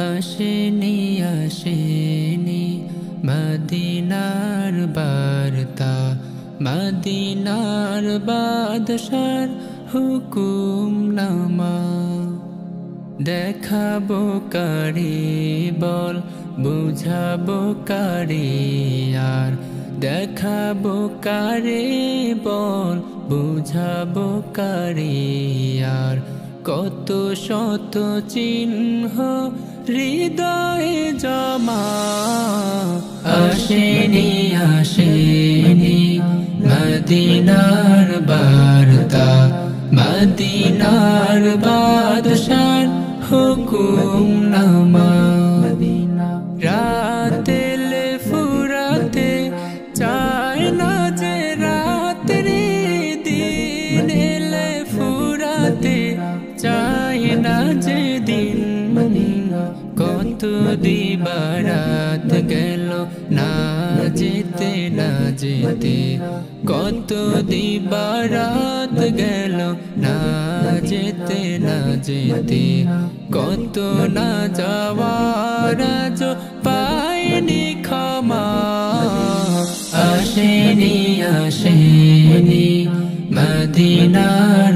আসেনি আসেনি মদিনার বার্তা, মদিনার বাদশার হুকুম নামা। দেখাবো কারে বল, বুঝাবো কারে আর, দেখাবো কারে বল, বুঝাবো কারে আর। কত শত চিহ্ন হৃদয়ে জমা। আসেনি আসেনি মদিনার বার্তা, মদিনার বাদশার হুকুম নামা। রাতেলে ফুরাতে চায় না যে রাত্রি, দিন এলে ফুরাতে চায় না যে দিন। কত দিবারাত গেল না যেতে না যেতে, কত দিবারাত গেল না যেতে না যেতে। কত না যাওয়ার আজ পায়নি ক্ষমা। আসেনি আসেনি মদিনার